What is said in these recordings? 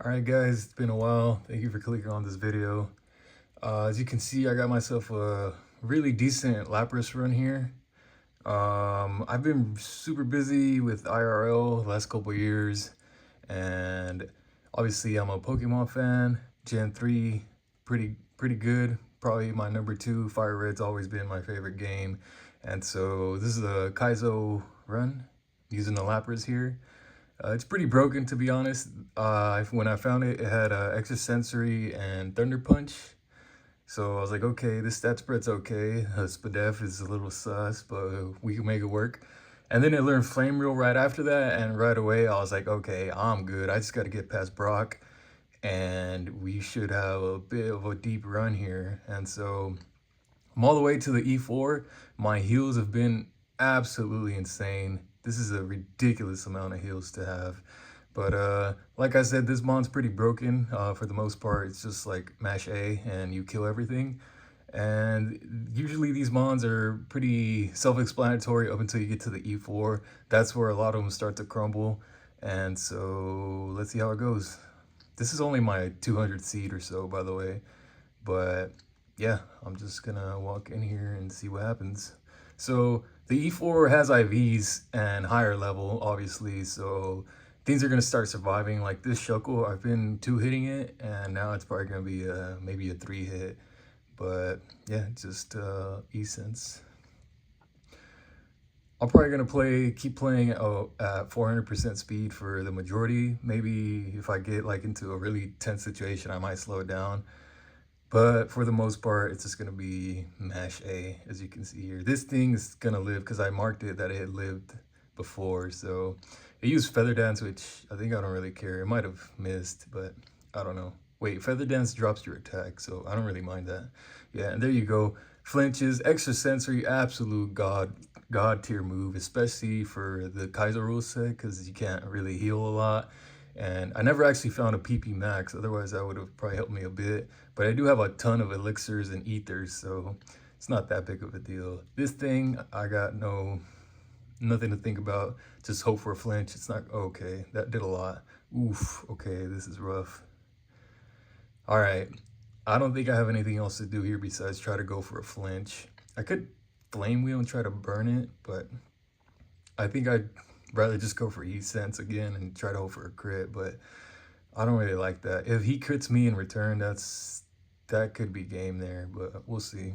All right, guys, it's been a while. Thank you for clicking on this video. As you can see, I got myself a really decent Lapras run here. I've been super busy with IRL the last couple years, and obviously I'm a Pokemon fan. Gen 3, pretty good. Probably my number 2. Fire Red's always been my favorite game. And so this is a Kaizo run using the Lapras here. It's pretty broken, to be honest. When I found it, it had extra sensory and thunder punch. So I was like, okay, this stat spread's okay. Spadef is a little sus, but we can make it work. And then it learned Flame Reel right after that, and right away I was like, okay, I'm good. I just got to get past Brock, and we should have a bit of a deep run here. And so I'm all the way to the E4. My heals have been absolutely insane. This is a ridiculous amount of heals to have. But like I said, this mon's pretty broken for the most part. It's just like mash A and you kill everything. And usually these mons are pretty self-explanatory up until you get to the E4. That's where a lot of them start to crumble. And so let's see how it goes. This is only my 200 seed or so, by the way. But yeah, I'm just gonna walk in here and see what happens. So the E4 has IVs and higher level, obviously, so things are gonna start surviving. Like this Shuckle, I've been 2-hitting it, and now it's probably gonna be maybe a 3-hit. But yeah, just E-Sense. I'm probably gonna keep playing at 400% speed for the majority. Maybe if I get like into a really tense situation, I might slow it down. But for the most part, it's just going to be mash A, as you can see here. This thing is going to live because I marked it that it had lived before. So it used Feather Dance, which I think I don't really care. It might have missed, but I don't know. Wait, Feather Dance drops your attack, so I don't really mind that. Yeah, and there you go. Flinches, extra sensory, absolute god tier move, especially for the Kaizo rule set, because you can't really heal a lot. And I never actually found a PP max, otherwise that would have probably helped me a bit. But I do have a ton of elixirs and ethers, so it's not that big of a deal. This thing, I got nothing to think about. Just hope for a flinch. It's not, okay, that did a lot. Oof, okay, this is rough. All right, I don't think I have anything else to do here besides try to go for a flinch. I could Flame Wheel and try to burn it, but I think I'd rather just go for E-Sense again and try to hope for a crit, but I don't really like that. If he crits me in return, that could be game there, but we'll see.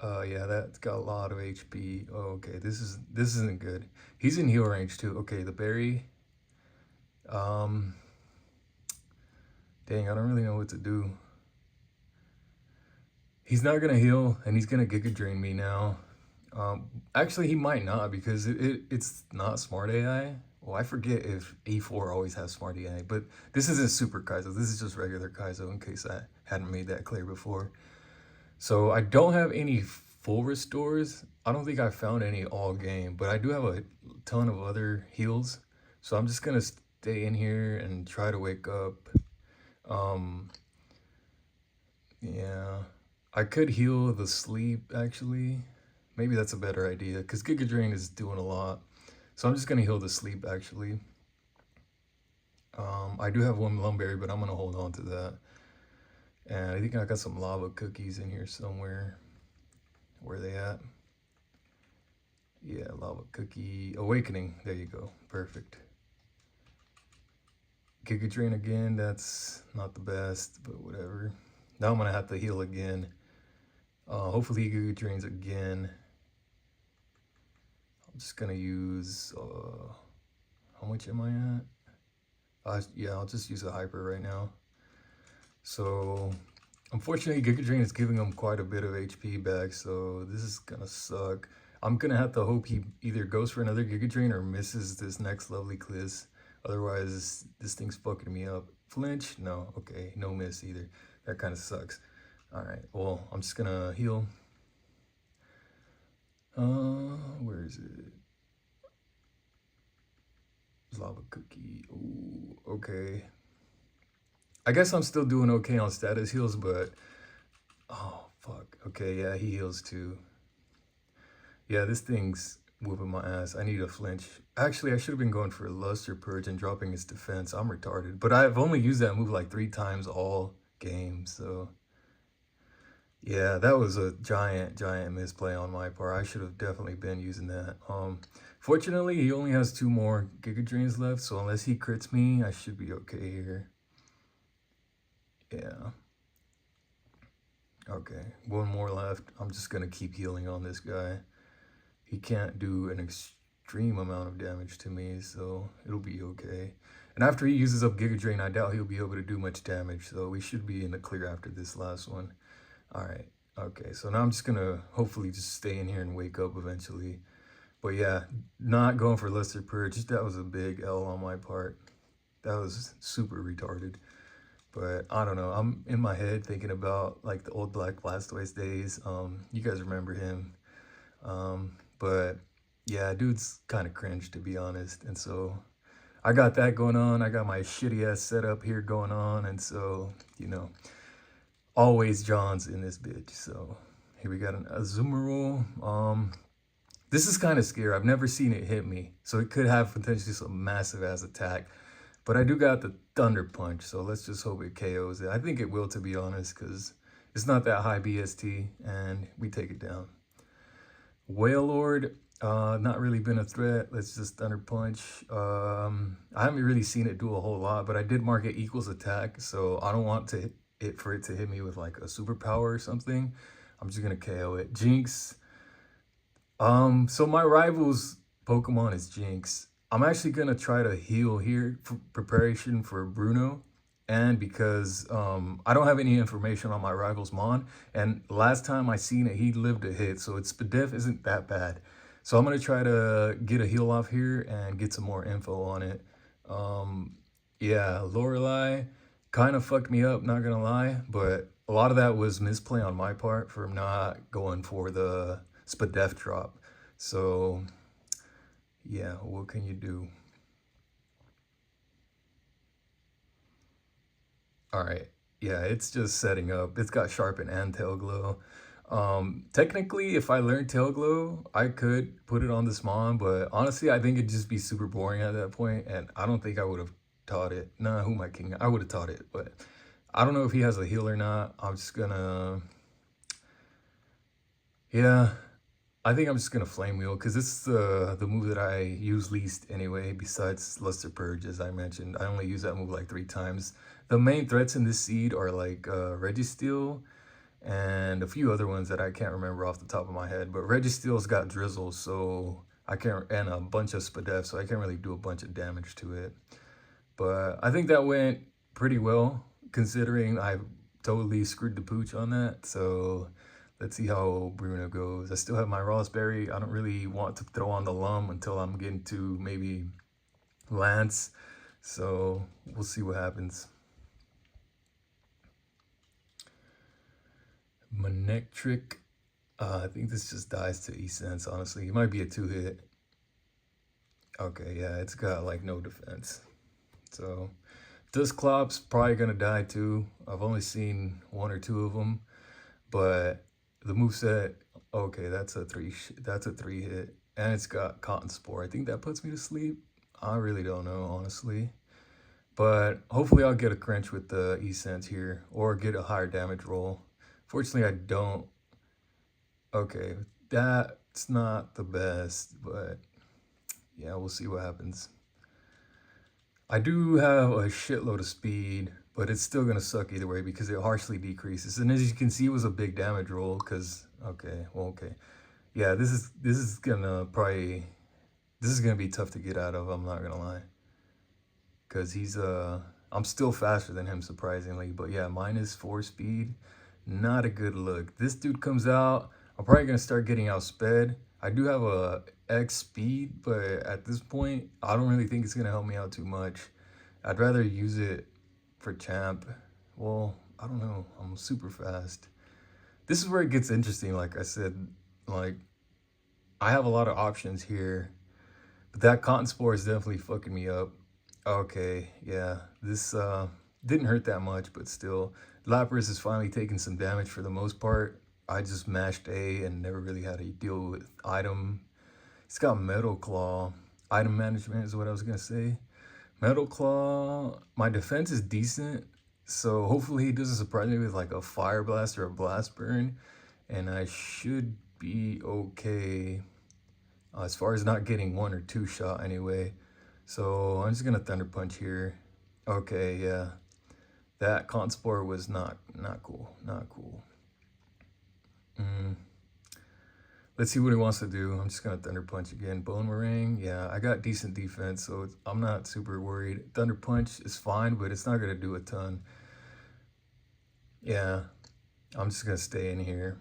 Yeah, that's got a lot of HP. Oh, okay, this isn't good. He's in heal range too. Okay, the berry. Dang, I don't really know what to do. He's not gonna heal, and he's gonna Giga Drain me now. Actually, he might not because it's not Smart AI. Well, I forget if A4 always has Smart AI, but this isn't Super Kaizo. This is just regular Kaizo, in case I hadn't made that clear before. So I don't have any full restores. I don't think I found any all game, but I do have a ton of other heals. So I'm just gonna stay in here and try to wake up. Yeah, I could heal the sleep actually. Maybe that's a better idea because Giga Drain is doing a lot. So I'm just gonna heal the sleep actually. I do have one Lumberry, but I'm gonna hold on to that. And I think I got some lava cookies in here somewhere. Where are they at? Yeah, lava cookie awakening. There you go. Perfect. Giga Drain again. That's not the best, but whatever. Now I'm gonna have to heal again. Hopefully he Giga Drains again. I'm just gonna use how much am I at? Yeah, I'll just use a hyper right now. So unfortunately, Giga Drain is giving him quite a bit of HP back, so this is gonna suck. I'm gonna have to hope he either goes for another Giga Drain or misses this next lovely Kliss. Otherwise, this thing's fucking me up. Flinch? No. Okay, no miss either. That kind of sucks. All right, well, I'm just gonna heal. Where is it? Lava cookie. Ooh, okay. I guess I'm still doing okay on status heals, but oh fuck. Okay, yeah, he heals too. Yeah, this thing's whooping my ass. I need a flinch. Actually, I should have been going for Luster Purge and dropping his defense. I'm retarded. But I've only used that move like 3 times all game, so... Yeah, that was a giant misplay on my part. I should have definitely been using that. Fortunately, he only has 2 more Giga Drains left, so unless he crits me, I should be okay here. Yeah. Okay, 1 more left. I'm just gonna keep healing on this guy. He can't do an extreme amount of damage to me, so it'll be okay. And after he uses up Giga Drain, I doubt he'll be able to do much damage, so we should be in the clear after this last one. All right. Okay, so now I'm just gonna hopefully just stay in here and wake up eventually. But yeah, not going for Luster Purge. That was a big L on my part. That was super retarded. But I don't know. I'm in my head thinking about like the old Black Blastoise days. You guys remember him. But yeah, dude's kind of cringe to be honest. And so I got that going on. I got my shitty ass setup here going on. And so, you know, always John's in this bitch. So here we got an Azumarill. This is kind of scary. I've never seen it hit me. So it could have potentially some massive ass attack. But I do got the Thunder Punch. So let's just hope it KOs it. I think it will, to be honest, because it's not that high BST. And we take it down. Wailord, not really been a threat. Let's just Thunder Punch. I haven't really seen it do a whole lot, but I did mark it equals attack. So I don't want for it to hit me with like a superpower or something. I'm just gonna KO it. Jinx. So my rival's Pokemon is Jinx. I'm actually gonna try to heal here for preparation for Bruno, and because I don't have any information on my rival's Mon, and last time I seen it, he lived a hit, so its Spadef isn't that bad. So I'm gonna try to get a heal off here and get some more info on it. Yeah, Lorelei kind of fucked me up, not gonna lie, but a lot of that was misplay on my part from not going for the Spadef drop. So yeah, what can you do? All right, yeah, it's just setting up. It's got Sharpen and Tail Glow. Technically, if I learned Tail Glow, I could put it on this Mon, but honestly, I think it'd just be super boring at that point, and I don't think I would have taught it. Nah, who am I king? I would have taught it, but I don't know if he has a heal or not. I'm just gonna... Yeah, I think I'm just gonna Flame Wheel, because this is the move that I use least anyway, besides Luster Purge, as I mentioned. I only use that move like 3 times. The main threats in this seed are like Registeel, and a few other ones that I can't remember off the top of my head. But Registeel's got Drizzle, so I can't, and a bunch of Spadef, so I can't really do a bunch of damage to it. But I think that went pretty well, considering I totally screwed the pooch on that. So let's see how Bruno goes. I still have my Raspberry. I don't really want to throw on the Lum until I'm getting to maybe Lance. So we'll see what happens. Manectric. I think this just dies to E-Sense, honestly. It might be a 2-hit. Okay, yeah, it's got like no defense. So Dusclops probably gonna die too. I've only seen 1 or 2 of them, but the moveset, okay, that's a 3 hit, and it's got Cotton Spore. I think that puts me to sleep. I really don't know, honestly, but hopefully I'll get a crunch with the E-Sense here or get a higher damage roll. Fortunately, I don't. Okay, that's not the best, but yeah, we'll see what happens. I do have a shitload of speed, but it's still gonna suck either way because it harshly decreases. And as you can see, it was a big damage roll because, okay, well, okay. Yeah, this is gonna be tough to get out of, I'm not gonna lie. Because I'm still faster than him, surprisingly. But yeah, -4 speed, not a good look. This dude comes out, I'm probably gonna start getting outsped. I do have a X speed, but at this point, I don't really think it's gonna help me out too much. I'd rather use it for champ. Well, I don't know, I'm super fast. This is where it gets interesting, like I said. Like, I have a lot of options here, but that Cotton Spore is definitely fucking me up. Okay, yeah, this didn't hurt that much, but still. Lapras is finally taking some damage for the most part. I just mashed A and never really had to deal with item. It's got Metal Claw. item management is what I was gonna say. Metal Claw, my defense is decent, so hopefully he doesn't surprise me with like a Fire Blast or a Blast Burn, and I should be okay as far as not getting 1 or 2 shot anyway. So I'm just gonna Thunder Punch here. Okay, yeah, that Con Spore was not cool, not cool. Let's see what he wants to do. I'm just gonna Thunder Punch again. Boomerang, yeah, I got decent defense, so I'm not super worried. Thunder Punch is fine, but it's not gonna do a ton. Yeah, I'm just gonna stay in here.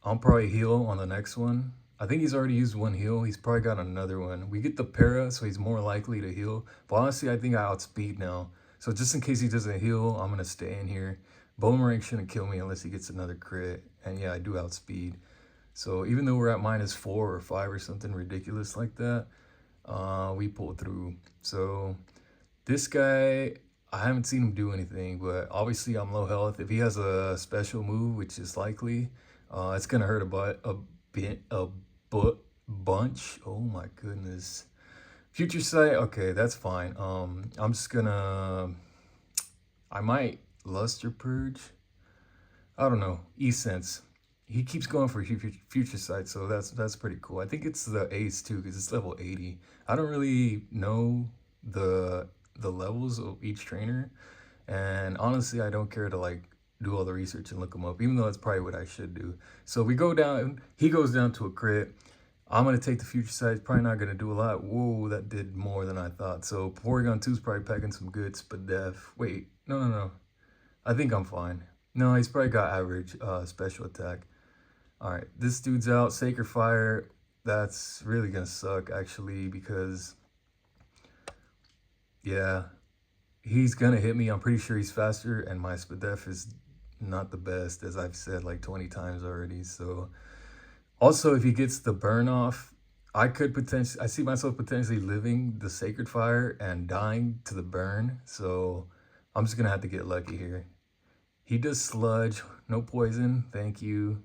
I'll probably heal on the next one. I think he's already used 1 heal. He's probably got another one. We get the para, so he's more likely to heal. But honestly, I think I outspeed now. So just in case he doesn't heal, I'm gonna stay in here. Boomerang shouldn't kill me unless he gets another crit. And yeah, I do outspeed. So even though we're at -4 or 5 or something ridiculous like that, we pulled through. So this guy, I haven't seen him do anything, but obviously I'm low health. If he has a special move, which is likely, it's gonna hurt a bunch. Oh my goodness. Future Sight, okay, that's fine. I'm just gonna, I might Luster Purge. I don't know, E-Sense. He keeps going for Future Sight, so that's pretty cool. I think it's the ace too, because it's level 80. I don't really know the levels of each trainer, and honestly, I don't care to like do all the research and look them up, even though that's probably what I should do. So we go down, he goes down to a crit. I'm gonna take the Future Sight. Probably not gonna do a lot. Whoa, that did more than I thought. So Porygon 2 is probably packing some good Spadef. Wait, no. I think I'm fine. No, he's probably got average special attack. All right, this dude's out. Sacred Fire, that's really gonna suck actually, because yeah, he's gonna hit me. I'm pretty sure he's faster, and my Spadef is not the best, as I've said like 20 times already. So also, if he gets the burn off, I see myself potentially living the Sacred Fire and dying to the burn. So I'm just gonna have to get lucky here. He does Sludge, no poison, thank you.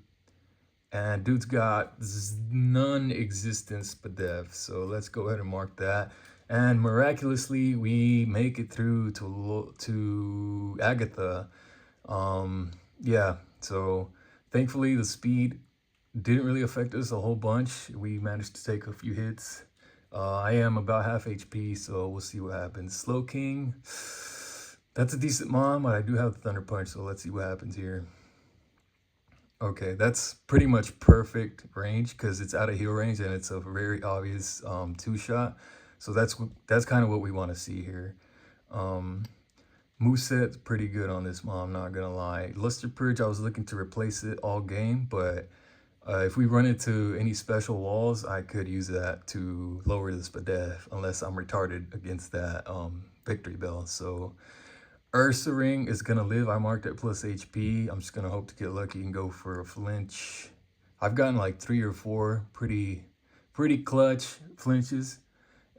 And dude's got non-existent Spadef, so let's go ahead and mark that. And miraculously, we make it through to Agatha. Yeah, so thankfully the speed didn't really affect us a whole bunch. We managed to take a few hits. I am about half HP, so we'll see what happens. Slow King, that's a decent mom, but I do have the Thunder Punch, so let's see what happens here. Okay, that's pretty much perfect range because it's out of heal range and it's a very obvious 2-shot. So that's kind of what we want to see here. Moveset's pretty good on this mom, not gonna lie. Luster Purge, I was looking to replace it all game, but if we run into any special walls, I could use that to lower the Spadef, unless I'm retarded against that Victory Bell. So Ursaring is gonna live. I marked at plus HP. I'm just gonna hope to get lucky and go for a flinch. I've gotten like 3 or 4 pretty clutch flinches.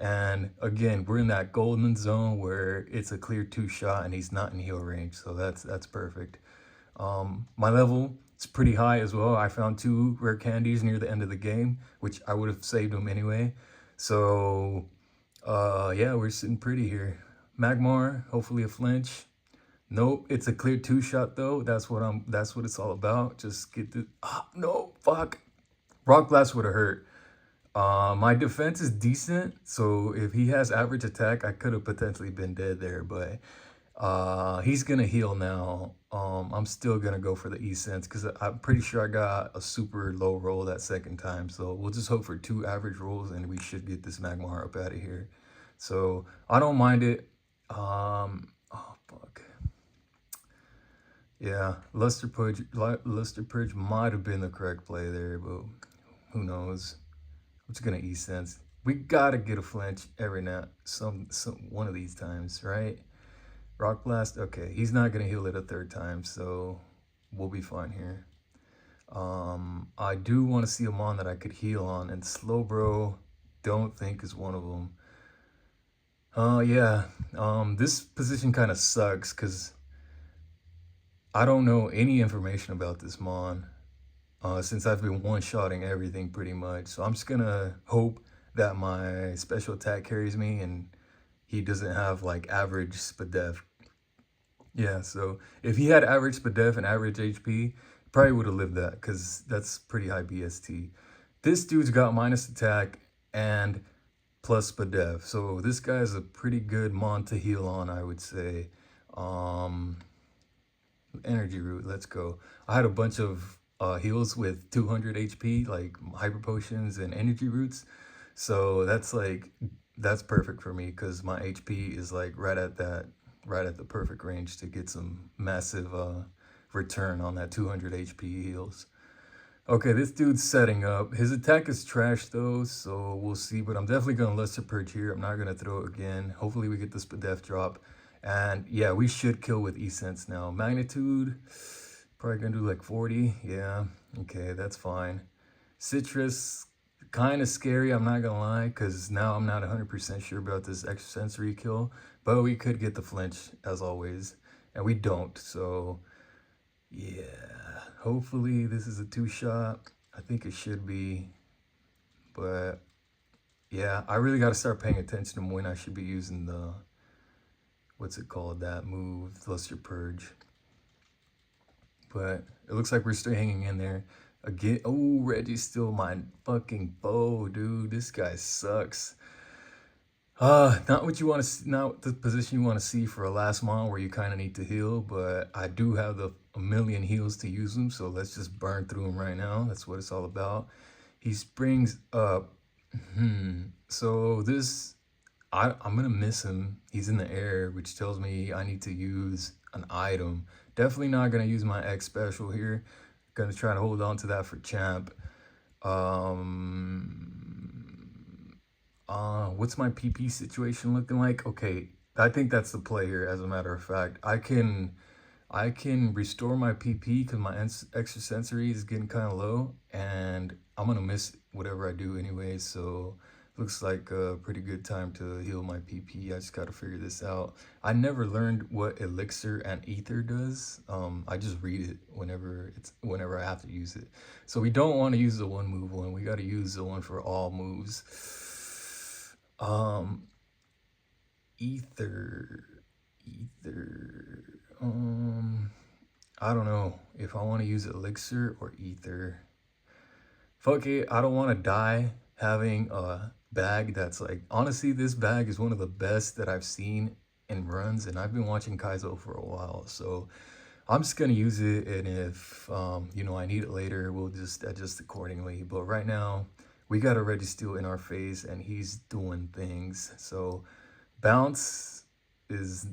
And again, we're in that golden zone where it's a clear 2-shot and he's not in heal range. So that's perfect. My level is pretty high as well. I found 2 rare candies near the end of the game, which I would have saved them anyway. So yeah, we're sitting pretty here. Magmar, hopefully a flinch. Nope, it's a clear 2-shot though. That's what it's all about. Just get the no, fuck. Rock Blast would have hurt. My defense is decent, so if he has average attack, I could have potentially been dead there, but he's gonna heal now. I'm still gonna go for the E-Sense because I'm pretty sure I got a super low roll that second time. So we'll just hope for 2 average rolls and we should get this Magmar up out of here. So I don't mind it. Oh fuck. Yeah, Luster Purge might have been the correct play there, but who knows? I'm just gonna E-Sense. We gotta get a flinch every now one of these times, right? Rock Blast, okay, he's not gonna heal it a 3rd time, so we'll be fine here. I do want to see a mon that I could heal on, and Slowbro, don't think is one of them. Yeah, this position kind of sucks because I don't know any information about this mon since I've been one-shotting everything pretty much. So I'm just gonna hope that my special attack carries me, and he doesn't have like average SPDEF. Yeah, so if he had average SPDEF and average HP, probably would have lived that because that's pretty high BST. This dude's got minus attack and plus SPDEF, so this guy's a pretty good mon to heal on, I would say. Um, Energy root, let's go. I had a bunch of heals with 200 HP, like hyper potions and energy roots. So that's perfect for me because my HP is like right at the perfect range to get some massive return on that 200 HP heals. Okay, this dude's setting up. His attack is trash though, so we'll see. But I'm definitely gonna Lesser Purge here. I'm not gonna throw it again. Hopefully we get this Spadef drop. And yeah, we should kill with Essence now. Magnitude, probably gonna do like 40. Yeah, okay, that's fine. Citrus, kind of scary, I'm not gonna lie, because now I'm not 100% sure about this extrasensory kill. But we could get the flinch, as always. And we don't, so yeah. Hopefully this is a 2-shot. I think it should be. But yeah, I really got to start paying attention to when I should be using the, what's it called, that move, Luster Purge. But it looks like we're still hanging in there. Again, oh, Reggie's still my fucking foe, dude. This guy sucks. Not what you want to, not the position you want to see for a last mile where you kind of need to heal, but I do have a million heals to use them, so let's just burn through them right now. That's what it's all about. He springs up. So this, I'm gonna miss him. He's in the air, which tells me I need to use an item. Definitely not gonna use my X special here. Gonna try to hold on to that for champ. What's my PP situation looking like? Okay, I think that's the play here, as a matter of fact. I can restore my PP because my extrasensory is getting kind of low, and I'm gonna miss whatever I do anyway, so looks like a pretty good time to heal my PP. I just gotta figure this out. I never learned what elixir and ether does. I just read it whenever I have to use it. So we don't want to use the one move one. We got to use the one for all moves. Ether. I don't know if I want to use elixir or ether. Fuck it, I don't want to die having a bag that's like, honestly, this bag is one of the best that I've seen in runs, and I've been watching Kaizo for a while, so I'm just gonna use it, and if you know, I need it later, we'll just adjust accordingly. But right now, we got a Registeel in our face, and he's doing things. So bounce is,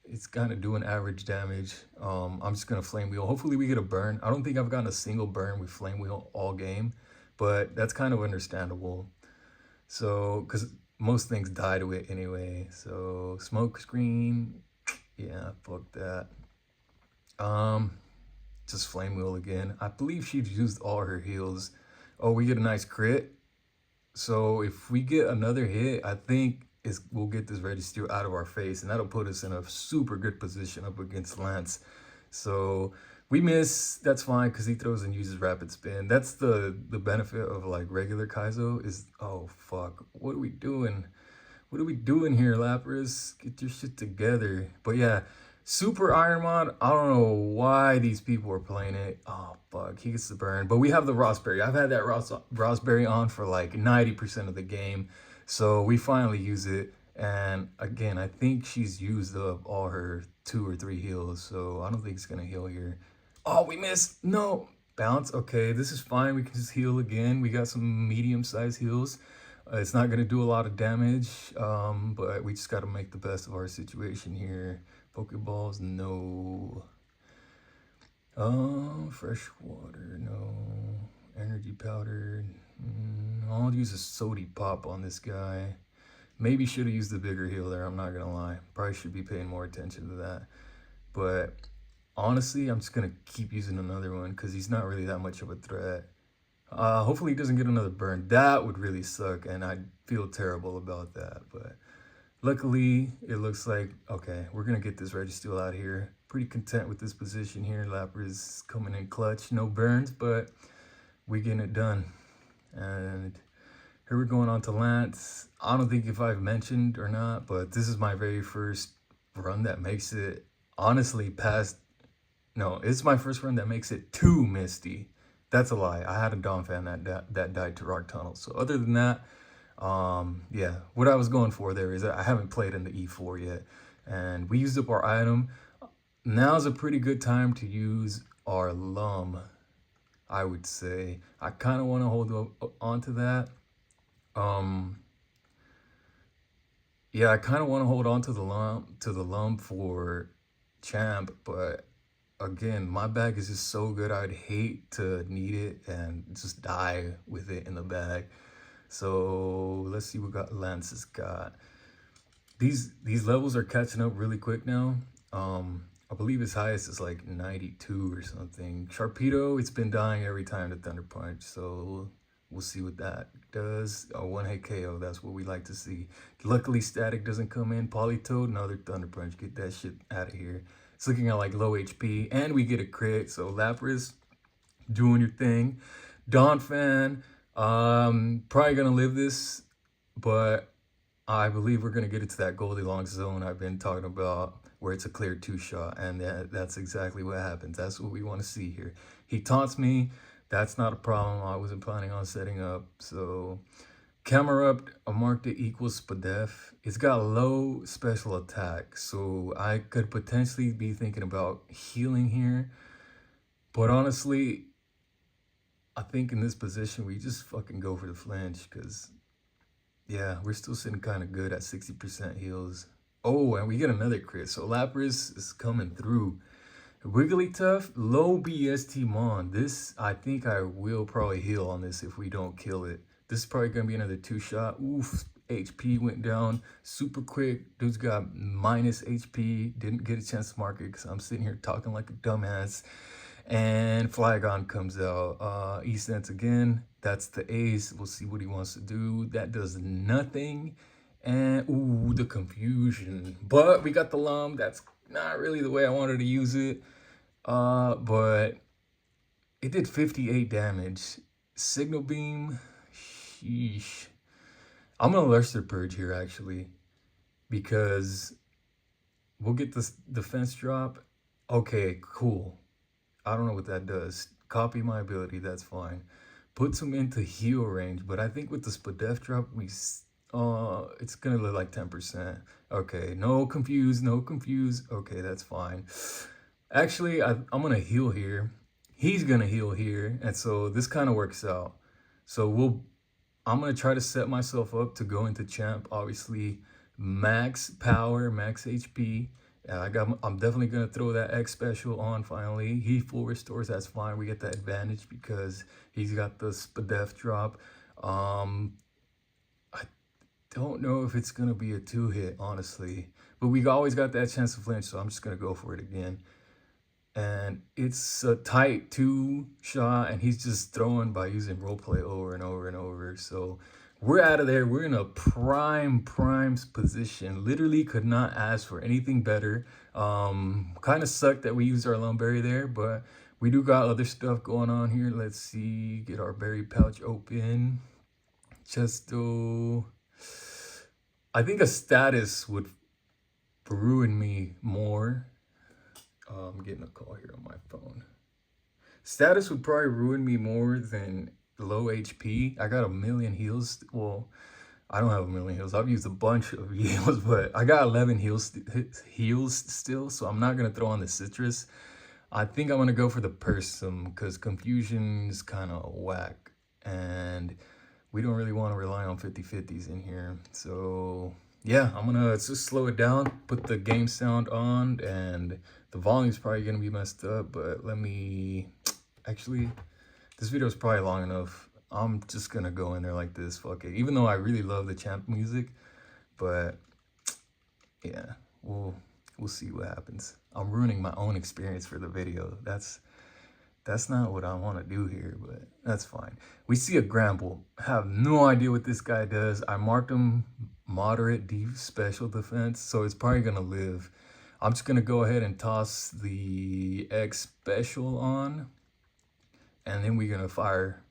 it's kind of doing average damage. I'm just gonna flame wheel. Hopefully we get a burn. I don't think I've gotten a single burn with flame wheel all game, but that's kind of understandable. So, because most things die to it anyway. So smoke screen, yeah, fuck that. Just flame wheel again. I believe she's used all her heals. Oh, we get a nice crit. So if we get another hit, I think we'll get this Registeel out of our face, and that'll put us in a super good position up against Lance. So we miss, that's fine, because he throws and uses rapid spin. That's the benefit of like regular Kaizo is, oh fuck, what are we doing? What are we doing here, Lapras? Get your shit together. But yeah, Super Ironmon, I don't know why these people are playing it. Oh, fuck, he gets the burn. But we have the Rossberry. I've had that Rossberry on for like 90% of the game. So we finally use it. And again, I think she's used up all her 2 or 3 heals. So I don't think it's going to heal here. Oh, we missed. No. Bounce. Okay, this is fine. We can just heal again. We got some medium-sized heals. It's not going to do a lot of damage, but we just got to make the best of our situation here. Pokeballs, no. Fresh water, no. Energy powder. I'll use a Sody Pop on this guy. Maybe should have used the bigger heal there, I'm not going to lie. Probably should be paying more attention to that. But honestly, I'm just going to keep using another one because he's not really that much of a threat. Hopefully he doesn't get another burn. That would really suck, and I'd feel terrible about that. But luckily, it looks like, okay, we're going to get this Registeel out here. Pretty content with this position here. Lapras coming in clutch. No burns, but we getting it done. And Here we're going on to Lance. I don't think if I've mentioned or not, but this is my very first run that makes it honestly past. No, it's my first run that makes it too misty. That's a lie. I had a Dawn fan that died to Rock Tunnel. So other than that, yeah, what I was going for there is that I haven't played in the E4 yet, and we used up our item. Now's a pretty good time to use our lum, I would say. I kind of want to hold on to that. Yeah, I kind of want to hold on to the lump for champ, but again, my bag is just so good. I'd hate to need it and just die with it in the bag. So let's see what Lance has got. These levels are catching up really quick now. I believe his highest is like 92 or something. Sharpedo, it's been dying every time the Thunder Punch, so we'll see what that does. A one-hit KO, that's what we like to see. Luckily, Static doesn't come in. Polytoad, another Thunder Punch. Get that shit out of here. It's looking at like low HP, and we get a crit, so Lapras, doing your thing. Dawn fan, probably gonna live this, but I believe we're gonna get into that Goldilocks zone I've been talking about, where it's a clear 2-shot, and that's exactly what happens. That's what we want to see here. He taunts me. That's not a problem. I wasn't planning on setting up. So Camerupt, I marked it equals Spadef. It's got low special attack, so I could potentially be thinking about healing here. But honestly, I think in this position, we just fucking go for the flinch, because, yeah, we're still sitting kind of good at 60% heals. Oh, and we get another crit. So Lapras is coming through. Wigglytuff, low BST Mon. This, I think I will probably heal on this if we don't kill it. This is probably going to be another 2-shot. Oof, HP went down super quick. Dude's got minus HP. Didn't get a chance to mark it because I'm sitting here talking like a dumbass. And Flygon comes out. E-Sense again. That's the ace. We'll see what he wants to do. That does nothing. And, ooh, the confusion. But we got the Lum. That's not really the way I wanted to use it. But it did 58 damage. Signal Beam. Sheesh. I'm going to Luster Purge here, actually. Because we'll get this defense drop. Okay, cool. I don't know what that does. Copy my ability. That's fine. Puts him into heal range. But I think with the Spadef drop, it's gonna look like 10%. Okay, no confuse, no confuse. Okay, that's fine. Actually, I'm gonna heal here. He's gonna heal here, and so this kind of works out. So I'm gonna try to set myself up to go into champ. Obviously, max power, max HP. I'm definitely gonna throw that X special on finally. He full restores, that's fine. We get that advantage because he's got the Spadef drop. Don't know if it's gonna be a 2-hit, honestly, but we always got that chance to flinch, so I'm just gonna go for it again. And it's a tight 2-shot, and he's just throwing by using roleplay over and over and over. So we're out of there. We're in a prime position. Literally could not ask for anything better. Kind of sucked that we used our lone berry there, but we do got other stuff going on here. Let's see, get our berry pouch open. Chesto. I think a status would ruin me more. I'm getting a call here on my phone. Status would probably ruin me more than low HP. I got a million heals. Well, I don't have a million heals. I've used a bunch of heals, but I got 11 heals still, so I'm not going to throw on the citrus. I think I'm going to go for the Persum because confusion is kind of whack. And we don't really want to rely on 50-50s in here. So yeah, I'm gonna just slow it down, put the game sound on, and the volume's probably gonna be messed up, but let me, actually, this video is probably long enough. I'm just gonna go in there like this, fuck it. Even though I really love the champ music, but yeah, we'll see what happens. I'm ruining my own experience for the video. That's not what I want to do here, but that's fine. We see a Gramble. Have no idea what this guy does. I marked him moderate deep special defense, so it's probably going to live. I'm just going to go ahead and toss the X special on, and then we're going to fire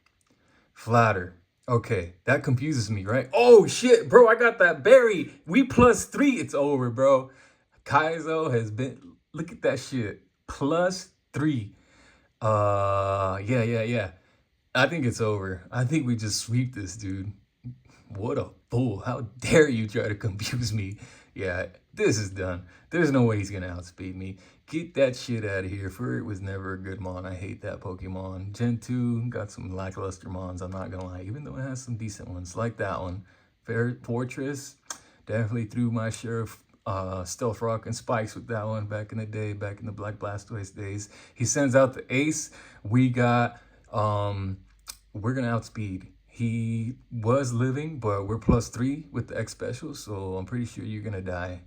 Flatter. Okay, that confuses me, right? Oh shit, bro, I got that berry. We +3. It's over, bro. Kaizo has been, look at that shit. +3. Yeah. I think it's over. I think we just sweep this dude. What a fool. How dare you try to confuse me? Yeah, this is done. There's no way he's gonna outspeed me. Get that shit out of here. Furret was never a good mon. I hate that Pokemon. Gen 2 got some lackluster mons, I'm not gonna lie, even though it has some decent ones, like that one. Fair Fortress, definitely threw my share of Stealth Rock and Spikes with that one back in the day, back in the Black Blastoise days. He sends out the ace. We got, we're gonna outspeed. He was living, but we're +3 with the X special, so I'm pretty sure you're gonna die.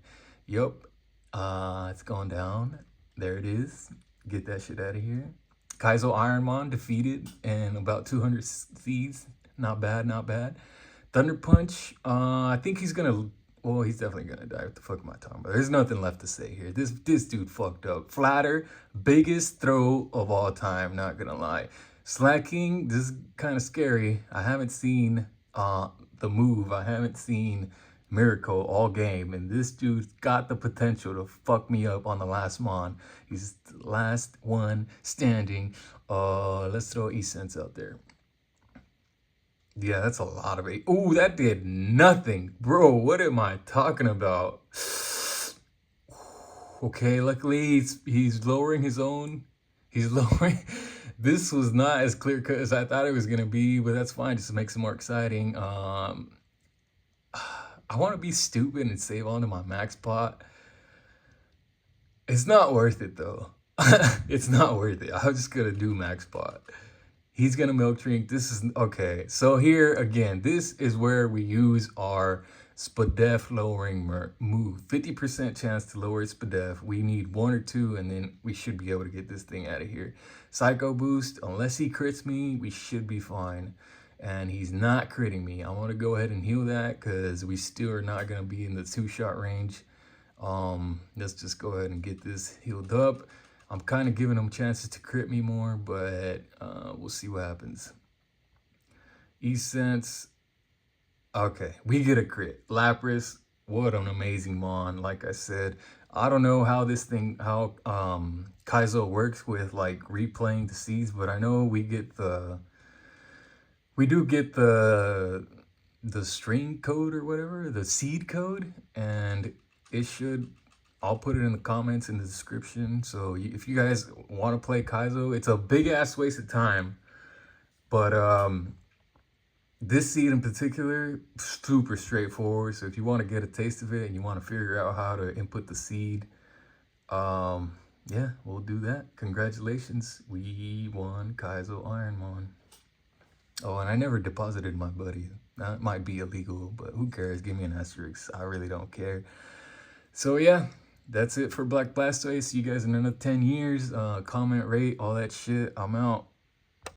Yup. It's going down. There it is. Get that shit out of here. Kaizo Ironmon defeated and about 200 seeds. Not bad, not bad. Thunder Punch, I think he's gonna, well, he's definitely gonna die. What the fuck am I talking about? There's nothing left to say here. This dude fucked up. Flatter, biggest throw of all time, not gonna lie. Slacking, this is kind of scary. I haven't seen the move. I haven't seen Miracle all game, and this dude's got the potential to fuck me up on the last mon. He's the last one standing. Let's throw E-Sense out there. Yeah, that's a lot of it. Ooh, that did nothing. Bro, what am I talking about? Okay, luckily he's lowering his own. He's lowering. This was not as clear cut as I thought it was gonna be, but that's fine. Just to make it more exciting. I want to be stupid and save onto my max pot. It's not worth it though. It's not worth it. I'm just gonna do max pot. He's gonna milk drink. This is okay. So here again, this is where we use our Spadef lowering move. 50% chance to lower Spadef. We need 1 or 2, and then we should be able to get this thing out of here. Psycho boost. Unless he crits me, we should be fine. And he's not critting me. I want to go ahead and heal that because we still are not gonna be in the 2-shot range. Let's just go ahead and get this healed up. I'm kind of giving him chances to crit me more, but we'll see what happens. E-Sense. Okay, we get a crit. Lapras, what an amazing mon. Like I said, I don't know how this thing, how Kaizo works with like replaying the seeds, but I know we get the, we do get the string code or whatever, the seed code, and it should, I'll put it in the comments in the description. So if you guys want to play Kaizo, it's a big ass waste of time, but this seed in particular, super straightforward. So if you want to get a taste of it and you want to figure out how to input the seed, yeah, we'll do that. Congratulations, we won Kaizo Ironmon. Oh, and I never deposited my buddy. That might be illegal, but who cares? Give me an asterisk. I really don't care. So yeah, that's it for Black Blastoise. See you guys in another 10 years. Comment, rate, all that shit. I'm out.